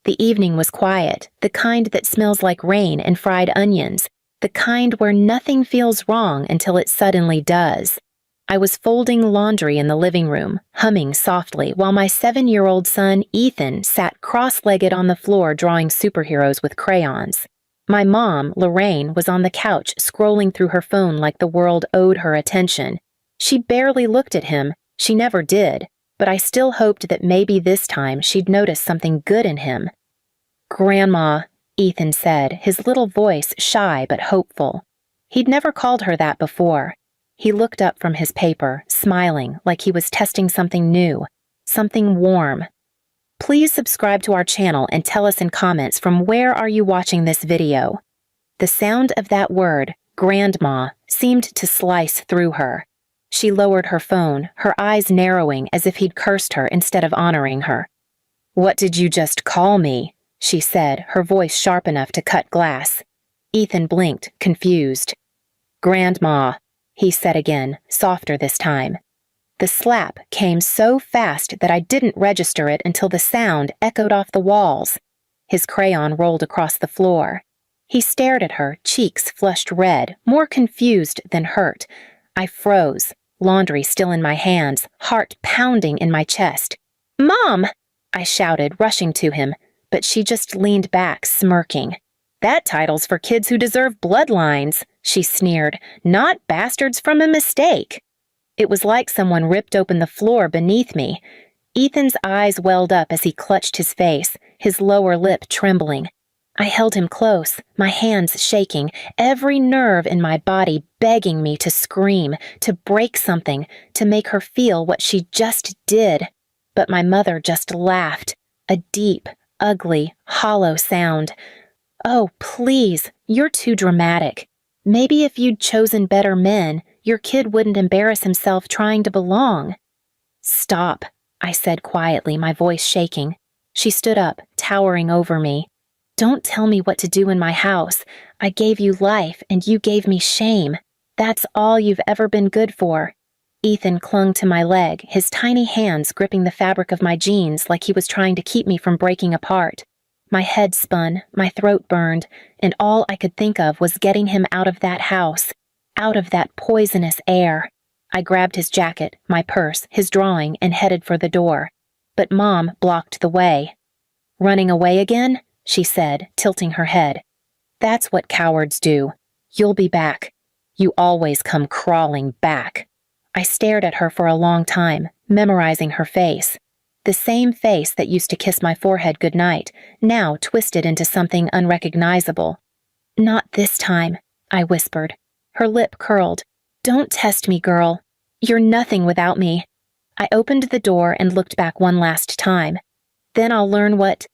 The evening was quiet, the kind that smells like rain and fried onions, the kind where nothing feels wrong until it suddenly does. I was folding laundry in the living room, humming softly, while my 7-year-old son, Ethan, sat cross-legged on the floor drawing superheroes with crayons. My mom, Lorraine, was on the couch scrolling through her phone like the world owed her attention. She barely looked at him, she never did, but I still hoped that maybe this time she'd notice something good in him. "Grandma," Ethan said, his little voice shy but hopeful. He'd never called her that before. He looked up from his paper, smiling like he was testing something new, something warm. Please subscribe to our channel and tell us in comments from where are you watching this video. The sound of that word, grandma, seemed to slice through her. She lowered her phone, her eyes narrowing as if he'd cursed her instead of honoring her. "What did you just call me?" she said, her voice sharp enough to cut glass. Ethan blinked, confused. "Grandma," he said again, softer this time. The slap came so fast that I didn't register it until the sound echoed off the walls. His crayon rolled across the floor. He stared at her, cheeks flushed red, more confused than hurt. I froze, laundry still in my hands, heart pounding in my chest. "Mom!" I shouted, rushing to him, but she just leaned back, smirking. "That title's for kids who deserve bloodlines," she sneered, "not bastards from a mistake." It was like someone ripped open the floor beneath me. Ethan's eyes welled up as he clutched his face, his lower lip trembling. I held him close, my hands shaking, every nerve in my body begging me to scream, to break something, to make her feel what she just did. But my mother just laughed, a deep, ugly, hollow sound. "Oh, please, you're too dramatic. Maybe if you'd chosen better men, your kid wouldn't embarrass himself trying to belong." "Stop," I said quietly, my voice shaking. She stood up, towering over me. "Don't tell me what to do in my house. I gave you life, and you gave me shame. That's all you've ever been good for." Ethan clung to my leg, his tiny hands gripping the fabric of my jeans like he was trying to keep me from breaking apart. My head spun, my throat burned, and all I could think of was getting him out of that house, out of that poisonous air. I grabbed his jacket, my purse, his drawing, and headed for the door. But Mom blocked the way. "Running away again?" she said, tilting her head. "That's what cowards do. You'll be back. You always come crawling back." I stared at her for a long time, memorizing her face. The same face that used to kiss my forehead goodnight, now twisted into something unrecognizable. "Not this time," I whispered. Her lip curled. "Don't test me, girl. You're nothing without me." I opened the door and looked back one last time. Then I'll learn what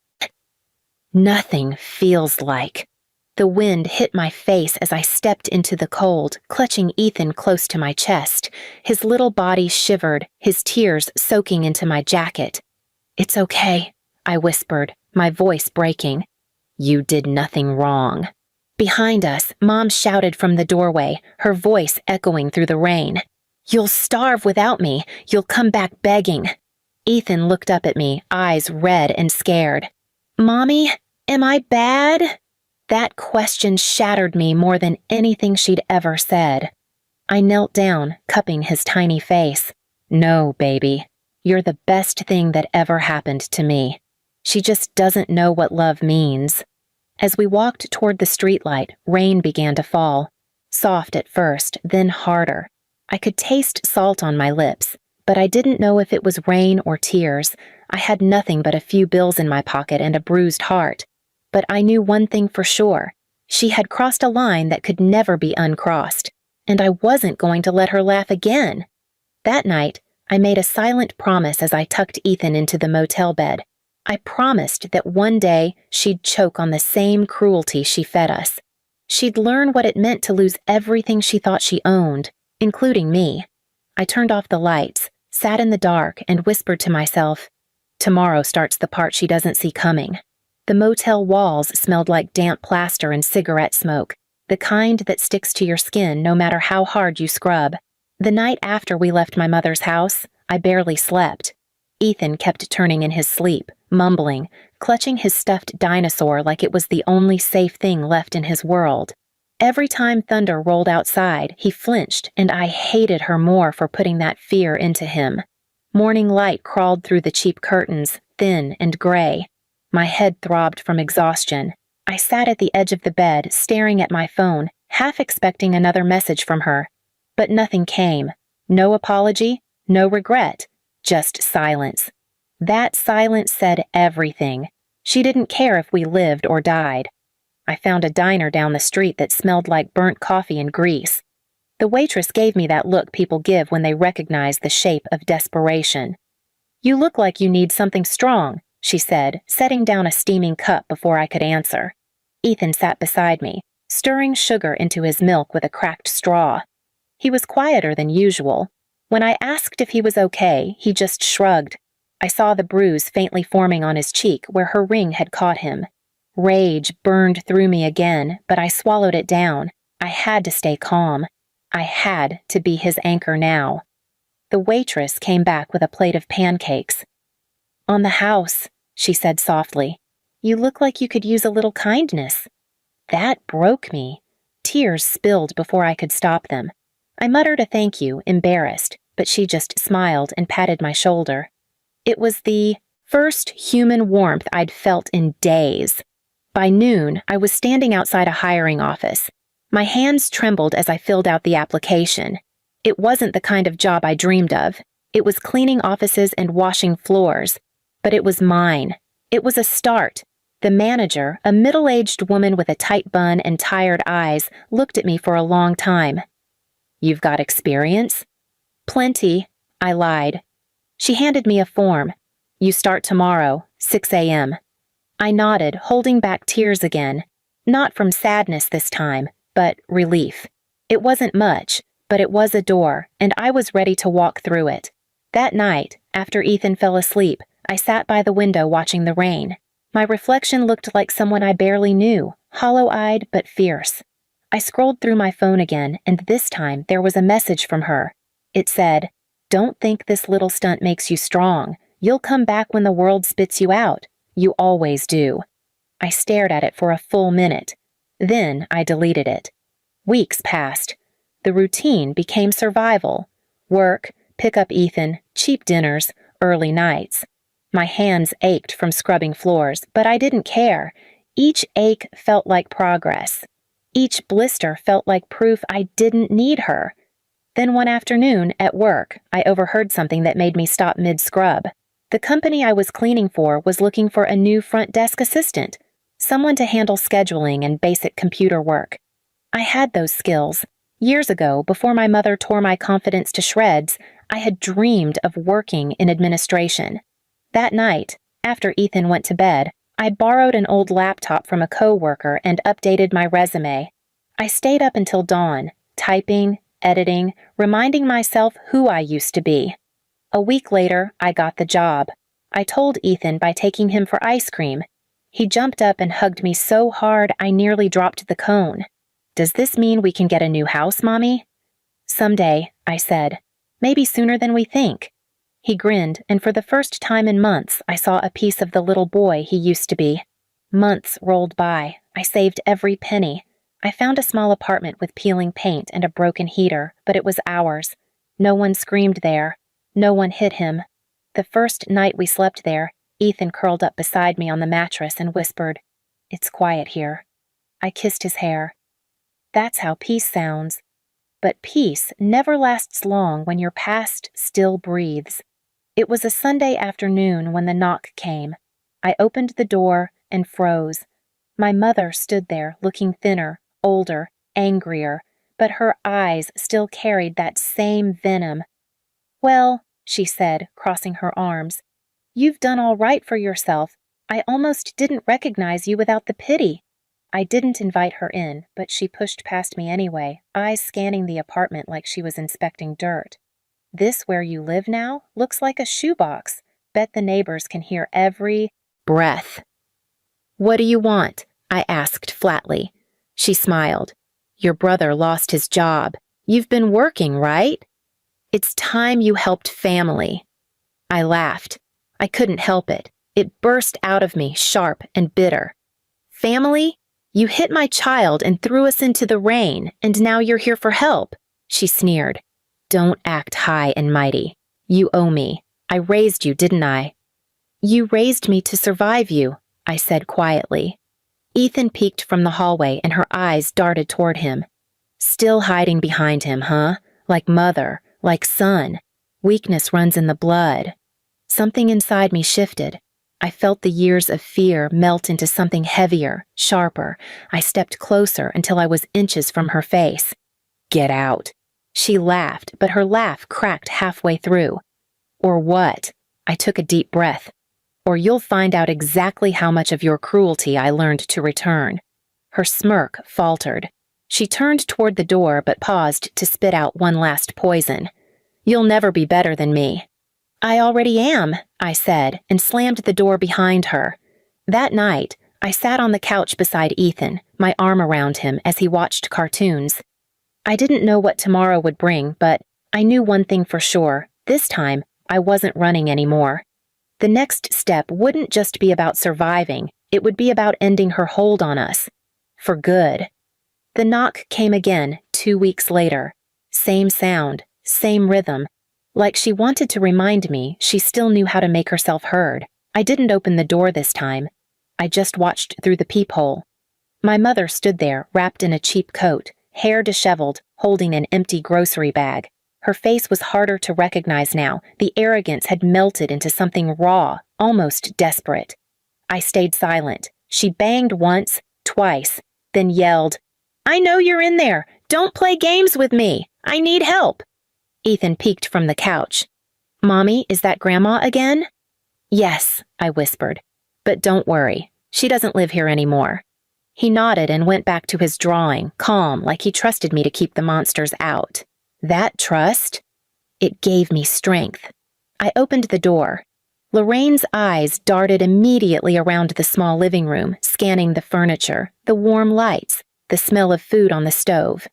nothing feels like. The wind hit my face as I stepped into the cold, clutching Ethan close to my chest. His little body shivered, his tears soaking into my jacket. "It's okay," I whispered, my voice breaking. "You did nothing wrong." Behind us, Mom shouted from the doorway, her voice echoing through the rain. "You'll starve without me. You'll come back begging." Ethan looked up at me, eyes red and scared. "Mommy, am I bad?" That question shattered me more than anything she'd ever said. I knelt down, cupping his tiny face. "No, baby. You're the best thing that ever happened to me. She just doesn't know what love means." As we walked toward the streetlight, rain began to fall. Soft at first, then harder. I could taste salt on my lips, but I didn't know if it was rain or tears. I had nothing but a few bills in my pocket and a bruised heart. But I knew one thing for sure. She had crossed a line that could never be uncrossed, and I wasn't going to let her laugh again. That night, I made a silent promise as I tucked Ethan into the motel bed. I promised that one day she'd choke on the same cruelty she fed us. She'd learn what it meant to lose everything she thought she owned, including me. I turned off the lights, sat in the dark, and whispered to myself, "Tomorrow starts the part she doesn't see coming." The motel walls smelled like damp plaster and cigarette smoke, the kind that sticks to your skin no matter how hard you scrub. The night after we left my mother's house, I barely slept. Ethan kept turning in his sleep, mumbling, clutching his stuffed dinosaur like it was the only safe thing left in his world. Every time thunder rolled outside, he flinched, and I hated her more for putting that fear into him. Morning light crawled through the cheap curtains, thin and gray. My head throbbed from exhaustion. I sat at the edge of the bed, staring at my phone, half expecting another message from her. But nothing came. No apology, no regret, just silence. That silence said everything. She didn't care if we lived or died. I found a diner down the street that smelled like burnt coffee and grease. The waitress gave me that look people give when they recognize the shape of desperation. "You look like you need something strong," she said, setting down a steaming cup before I could answer. Ethan sat beside me, stirring sugar into his milk with a cracked straw. He was quieter than usual. When I asked if he was okay, he just shrugged. I saw the bruise faintly forming on his cheek where her ring had caught him. Rage burned through me again, but I swallowed it down. I had to stay calm. I had to be his anchor now. The waitress came back with a plate of pancakes. "On the house," she said softly. "You look like you could use a little kindness." That broke me. Tears spilled before I could stop them. I muttered a thank you, embarrassed, but she just smiled and patted my shoulder. It was the first human warmth I'd felt in days. By noon, I was standing outside a hiring office. My hands trembled as I filled out the application. It wasn't the kind of job I dreamed of. It was cleaning offices and washing floors. But it was mine. It was a start. The manager, a middle-aged woman with a tight bun and tired eyes, looked at me for a long time. "You've got experience?" "Plenty," I lied. She handed me a form. "You start tomorrow, 6 a.m. I nodded, holding back tears again. Not from sadness this time, but relief. It wasn't much, but it was a door, and I was ready to walk through it. That night, after Ethan fell asleep, I sat by the window watching the rain. My reflection looked like someone I barely knew, hollow-eyed but fierce. I scrolled through my phone again, and this time there was a message from her. It said, "Don't think this little stunt makes you strong. You'll come back when the world spits you out. You always do." I stared at it for a full minute. Then I deleted it. Weeks passed. The routine became survival. Work, pick up Ethan, cheap dinners, early nights. My hands ached from scrubbing floors, but I didn't care. Each ache felt like progress. Each blister felt like proof I didn't need her. Then one afternoon, at work, I overheard something that made me stop mid-scrub. The company I was cleaning for was looking for a new front desk assistant, someone to handle scheduling and basic computer work. I had those skills. Years ago, before my mother tore my confidence to shreds, I had dreamed of working in administration. That night, after Ethan went to bed, I borrowed an old laptop from a coworker and updated my resume. I stayed up until dawn, typing, editing, reminding myself who I used to be. A week later, I got the job. I told Ethan by taking him for ice cream. He jumped up and hugged me so hard I nearly dropped the cone. "Does this mean we can get a new house, Mommy?" "Someday," I said. "Maybe sooner than we think." He grinned, and for the first time in months, I saw a piece of the little boy he used to be. Months rolled by. I saved every penny. I found a small apartment with peeling paint and a broken heater, but it was ours. No one screamed there. No one hit him. The first night we slept there, Ethan curled up beside me on the mattress and whispered, "It's quiet here." I kissed his hair. That's how peace sounds. But peace never lasts long when your past still breathes. It was a Sunday afternoon when the knock came. I opened the door and froze. My mother stood there looking thinner, older, angrier, but her eyes still carried that same venom. "Well," she said, crossing her arms, "you've done all right for yourself. I almost didn't recognize you without the pity." I didn't invite her in, but she pushed past me anyway, eyes scanning the apartment like she was inspecting dirt. "This where you live now? Looks like a shoebox. Bet the neighbors can hear every breath." "What do you want?" I asked flatly. She smiled. "Your brother lost his job. You've been working, right? It's time you helped family." I laughed. I couldn't help it. It burst out of me, sharp and bitter. Family? You hit my child and threw us into the rain, and now you're here for help, she sneered. Don't act high and mighty. You owe me. I raised you, didn't I? You raised me to survive you, I said quietly. Ethan peeked from the hallway and her eyes darted toward him. Still hiding behind him, huh? Like mother, like son. Weakness runs in the blood. Something inside me shifted. I felt the years of fear melt into something heavier, sharper. I stepped closer until I was inches from her face. Get out. She laughed, but her laugh cracked halfway through. Or what? I took a deep breath. Or you'll find out exactly how much of your cruelty I learned to return. Her smirk faltered. She turned toward the door but paused to spit out one last poison. You'll never be better than me. I already am, I said, and slammed the door behind her. That night, I sat on the couch beside Ethan, my arm around him as he watched cartoons. I didn't know what tomorrow would bring, but I knew one thing for sure. This time, I wasn't running anymore. The next step wouldn't just be about surviving, it would be about ending her hold on us. For good. The knock came again 2 weeks later. Same sound, same rhythm. Like she wanted to remind me she still knew how to make herself heard. I didn't open the door this time. I just watched through the peephole. My mother stood there, wrapped in a cheap coat, hair disheveled, holding an empty grocery bag. Her face was harder to recognize now. The arrogance had melted into something raw, almost desperate. I stayed silent. She banged once, twice, then yelled, I know you're in there. Don't play games with me. I need help. Ethan peeked from the couch. Mommy, is that Grandma again? Yes, I whispered. But don't worry. She doesn't live here anymore. He nodded and went back to his drawing, calm, like he trusted me to keep the monsters out. That trust? It gave me strength. I opened the door. Lorraine's eyes darted immediately around the small living room, scanning the furniture, the warm lights, the smell of food on the stove.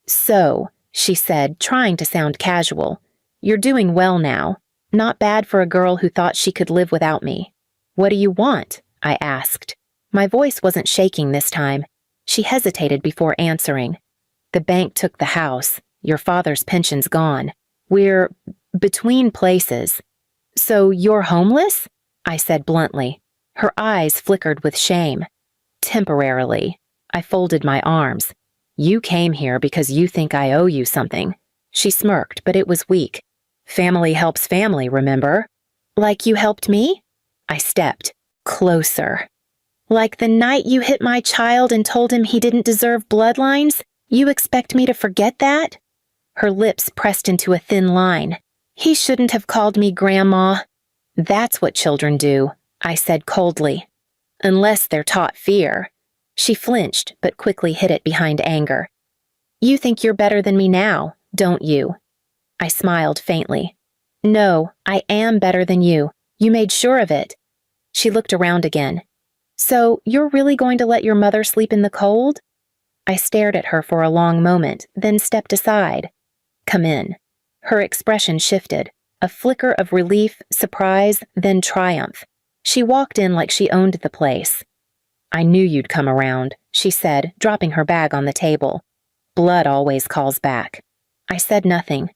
So, she said, trying to sound casual, you're doing well now. Not bad for a girl who thought she could live without me. What do you want? I asked. My voice wasn't shaking this time. She hesitated before answering. The bank took the house. Your father's pension's gone. We're between places. So you're homeless? I said bluntly. Her eyes flickered with shame. Temporarily. I folded my arms. You came here because you think I owe you something. She smirked, but it was weak. Family helps family, remember? Like you helped me? I stepped closer. Like the night you hit my child and told him he didn't deserve bloodlines? You expect me to forget that? Her lips pressed into a thin line. He shouldn't have called me Grandma. That's what children do, I said coldly. Unless they're taught fear. She flinched, but quickly hid it behind anger. You think you're better than me now, don't you? I smiled faintly. No, I am better than you. You made sure of it. She looked around again. So, you're really going to let your mother sleep in the cold? I stared at her for a long moment, then stepped aside. Come in. Her expression shifted, a flicker of relief, surprise, then triumph. She walked in like she owned the place. I knew you'd come around, she said, dropping her bag on the table. Blood always calls back. I said nothing.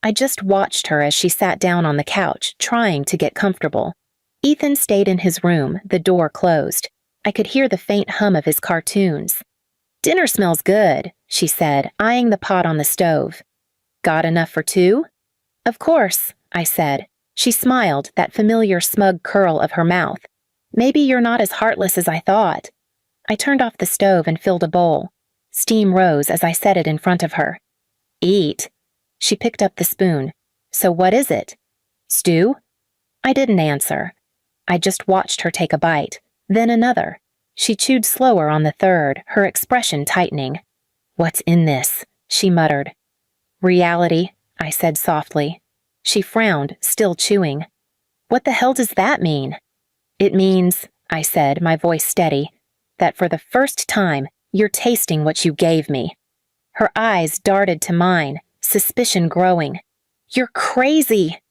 I just watched her as she sat down on the couch, trying to get comfortable. Ethan stayed in his room, the door closed. I could hear the faint hum of his cartoons. Dinner smells good, she said, eyeing the pot on the stove. Got enough for two? Of course, I said. She smiled, that familiar smug curl of her mouth. Maybe you're not as heartless as I thought. I turned off the stove and filled a bowl. Steam rose as I set it in front of her. Eat. She picked up the spoon. So what is it? Stew? I didn't answer. I just watched her take a bite, then another. She chewed slower on the third, her expression tightening. What's in this? She muttered. Reality, I said softly. She frowned, still chewing. What the hell does that mean? It means, I said, my voice steady, that for the first time, you're tasting what you gave me. Her eyes darted to mine, suspicion growing. You're crazy.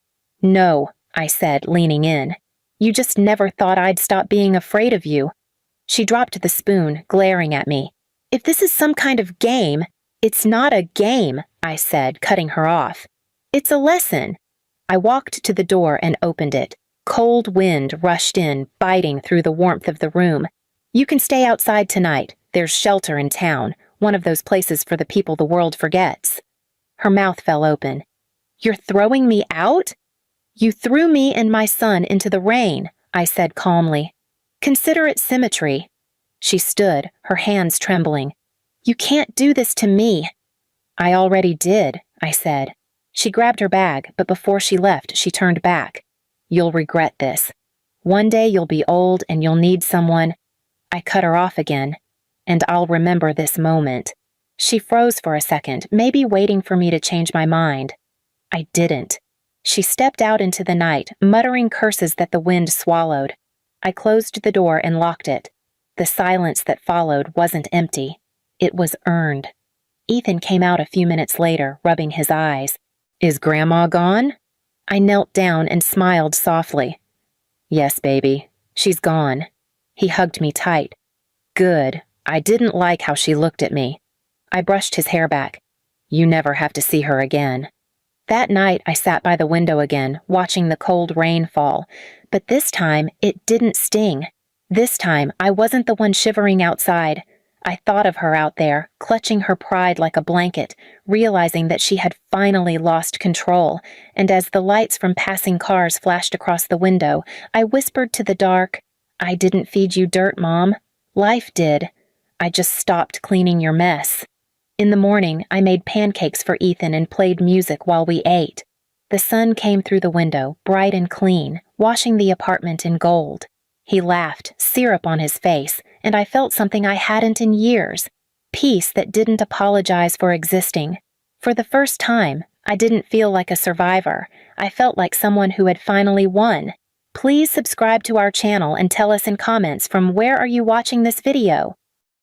No, I said, leaning in. You just never thought I'd stop being afraid of you." She dropped the spoon, glaring at me. "If this is some kind of game—" "It's not a game," I said, cutting her off. "It's a lesson." I walked to the door and opened it. Cold wind rushed in, biting through the warmth of the room. "You can stay outside tonight. There's shelter in town, one of those places for the people the world forgets." Her mouth fell open. "You're throwing me out?" "You threw me and my son into the rain," I said calmly. "Consider it symmetry." She stood, her hands trembling. "You can't do this to me." "I already did," I said. She grabbed her bag, but before she left, she turned back. "You'll regret this. One day you'll be old and you'll need someone—" I cut her off again. "And I'll remember this moment." She froze for a second, maybe waiting for me to change my mind. I didn't. She stepped out into the night, muttering curses that the wind swallowed. I closed the door and locked it. The silence that followed wasn't empty. It was earned. Ethan came out a few minutes later, rubbing his eyes. "Is Grandma gone?" I knelt down and smiled softly. "Yes, baby. She's gone." He hugged me tight. "Good. I didn't like how she looked at me." I brushed his hair back. "You never have to see her again." That night, I sat by the window again, watching the cold rain fall. But this time, it didn't sting. This time, I wasn't the one shivering outside. I thought of her out there, clutching her pride like a blanket, realizing that she had finally lost control, and as the lights from passing cars flashed across the window, I whispered to the dark, "I didn't feed you dirt, Mom. Life did. I just stopped cleaning your mess." In the morning, I made pancakes for Ethan and played music while we ate. The sun came through the window, bright and clean, washing the apartment in gold. He laughed, syrup on his face, and I felt something I hadn't in years. Peace that didn't apologize for existing. For the first time, I didn't feel like a survivor. I felt like someone who had finally won. Please subscribe to our channel and tell us in comments from where are you watching this video.